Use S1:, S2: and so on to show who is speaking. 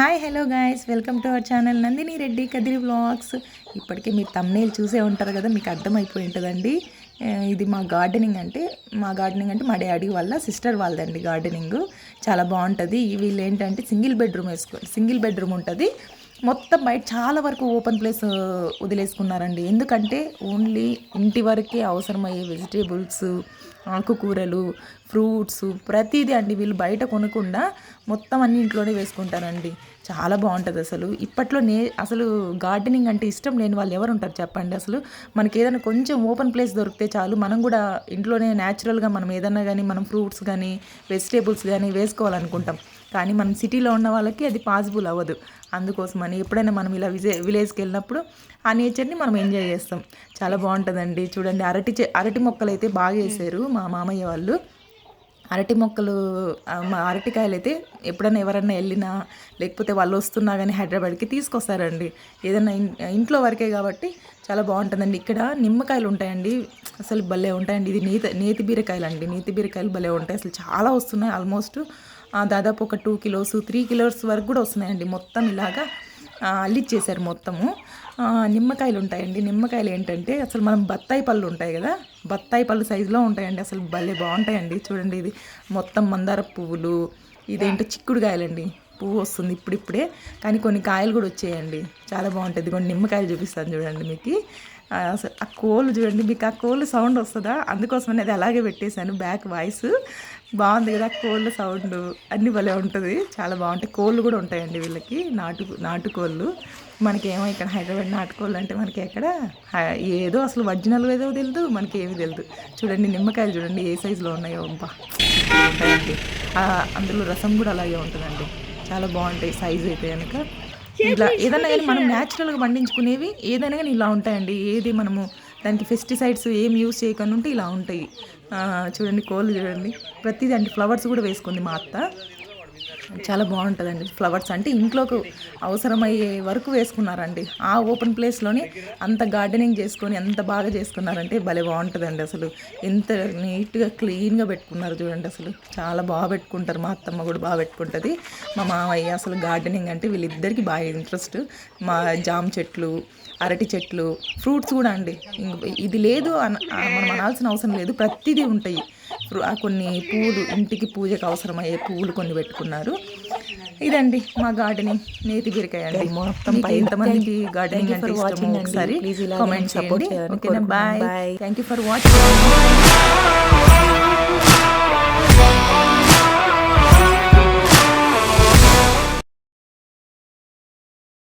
S1: Hi hello guys, welcome to our channel Nandini Reddy Kadiri vlogs. ఇప్పటికే మీరు thumbnail చూసే ఉంటారు కదా, మీకు అర్థమైపోయి ఉంటుందండి. ఇది మా గార్డెనింగ్ అంటే మా డాడీ వాళ్ళ సిస్టర్ వాళ్ళదండి గార్డెనింగ్. చాలా బాగుంటుంది. వీళ్ళు ఏంటంటే సింగిల్ బెడ్రూమ్ ఉంటుంది. మొత్తం బయట చాలా వరకు ఓపెన్ ప్లేస్ వదిలేసుకున్నారండి. ఎందుకంటే ఓన్లీ ఇంటి వరకే అవసరమయ్యే వెజిటేబుల్స్, ఆకుకూరలు, ఫ్రూట్స్ ప్రతిదీ అండి. వీళ్ళు బయట కొనకుండా మొత్తం అన్ని ఇంట్లోనే వేసుకుంటారండి. చాలా బాగుంటుంది అసలు. ఇప్పట్లో అసలు గార్డెనింగ్ అంటే ఇష్టం లేని వాళ్ళు ఎవరు ఉంటారు చెప్పండి. అసలు మనకి ఏదైనా కొంచెం ఓపెన్ ప్లేస్ దొరికితే చాలు, మనం కూడా ఇంట్లోనే న్యాచురల్గా మనం ఏదన్నా కానీ మనం ఫ్రూట్స్ కానీ వెజిటేబుల్స్ కానీ వేసుకోవాలనుకుంటాం. కానీ మనం సిటీలో ఉన్న వాళ్ళకి అది పాసిబుల్ అవ్వదు. అందుకోసమని ఎప్పుడైనా మనం ఇలా విలేజ్కి వెళ్ళినప్పుడు ఆ నేచర్ని మనం ఎంజాయ్ చేస్తాం. చాలా బాగుంటుందండి. చూడండి, అరటి మొక్కలు అయితే బాగా వేసారు మా మామయ్య వాళ్ళు. అరటికాయలు అయితే ఎప్పుడైనా ఎవరన్నా వెళ్ళినా లేకపోతే వాళ్ళు వస్తున్నా కానీ హైదరాబాద్కి తీసుకొస్తారండి. ఏదైనా ఇంట్లో వరకే కాబట్టి చాలా బాగుంటుందండి. ఇక్కడ నిమ్మకాయలు ఉంటాయండి, అసలు భలే ఉంటాయండి. ఇది నేతి బీరకాయలు అండి. నేతి బీరకాయలు భలే ఉంటాయి అసలు. చాలా వస్తున్నాయి, ఆల్మోస్ట్ దాదాపు ఒక 2 కిలోస్ 3 కిలోస్ వరకు కూడా వస్తున్నాయండి. మొత్తం ఇలాగా అల్లిచ్చేసారు మొత్తము. నిమ్మకాయలు ఉంటాయండి. నిమ్మకాయలు ఏంటంటే అసలు మనం బత్తాయి పళ్ళు ఉంటాయి కదా, బత్తాయి పళ్ళు సైజులో ఉంటాయండి. అసలు భలే బాగుంటాయండి. చూడండి, ఇది మొత్తం మందార పువ్వులు, ఇదేంటో చిక్కుడుకాయలండి. పువ్వు వస్తుంది ఇప్పుడిప్పుడే, కానీ కొన్ని కాయలు కూడా వచ్చాయండి. చాలా బాగుంటుంది. కొన్ని నిమ్మకాయలు చూపిస్తాను చూడండి మీకు. అసలు ఆ కోళ్ళు చూడండి, మీకు ఆ కోళ్ళు సౌండ్ వస్తుందా, అందుకోసమని అది అలాగే పెట్టేశాను. బ్యాక్ వాయిస్ బాగుంది కదా, కోళ్ళు సౌండ్ అన్నీ భలే ఉంటుంది. చాలా బాగుంటాయి. కోళ్ళు కూడా ఉంటాయండి వీళ్ళకి, నాటుకోళ్ళు. మనకేమో ఇక్కడ హైదరాబాద్ నాటుకోళ్ళు అంటే మనకి ఎక్కడ ఏదో అసలు ఒరిజినల్ ఏదో తెలియదు, మనకి ఏమీ తెలియదు. చూడండి నిమ్మకాయలు చూడండి ఏ సైజులో ఉన్నాయో, అబ్బా ఉంటాయండి. అందులో రసం కూడా అలాగే ఉంటుందండి. చాలా బాగుంటాయి సైజు అయితే కనుక. ఇలా ఏదైనా కానీ మనం న్యాచురల్గా పండించుకునేవి ఏదైనా కానీ ఇలా ఉంటాయండి. ఏది మనము దానికి పెస్టిసైడ్స్ ఏం యూజ్ చేయకుండా ఉంటే ఇలా ఉంటాయి. చూడండి కోళ్ళు చూడండి, ప్రతిదీ అంటే ఫ్లవర్స్ కూడా వేసుకుంది మా అత్త. చాలా బాగుంటుందండి. ఫ్లవర్స్ అంటే ఇంట్లోకి అవసరమయ్యే వరకు వేసుకున్నారండి. ఆ ఓపెన్ ప్లేస్లోనే అంత గార్డెనింగ్ చేసుకొని ఎంత బాగా చేసుకున్నారంటే భలే బాగుంటుందండి. అసలు ఎంత నీట్గా క్లీన్గా పెట్టుకున్నారు చూడండి. అసలు చాలా బాగా పెట్టుకుంటారు. మా అత్తమ్మ కూడా బాగా పెట్టుకుంటుంది. మా మామయ్య అసలు గార్డెనింగ్ అంటే వీళ్ళిద్దరికీ బాగా ఇంట్రెస్ట్. మా జామ చెట్లు, అరటి చెట్లు, ఫ్రూట్స్ కూడా అండి. ఇది లేదు మనం అనాల్సిన అవసరం లేదు, ప్రతిదీ ఉంటాయి. కొన్ని పూలు, ఇంటికి పూజకు అవసరమయ్యే పూలు కొన్ని పెట్టుకున్నారు. ఇదండి మా గార్డెనింగ్. నేతి బీరకాయ అండి. మొత్తం ఎంతమందికి గార్డెనింగ్ అంటే ఇష్టమో ఒకసారి కామెంట్ చేయండి. ఓకేనా, bye. Thank you for watching.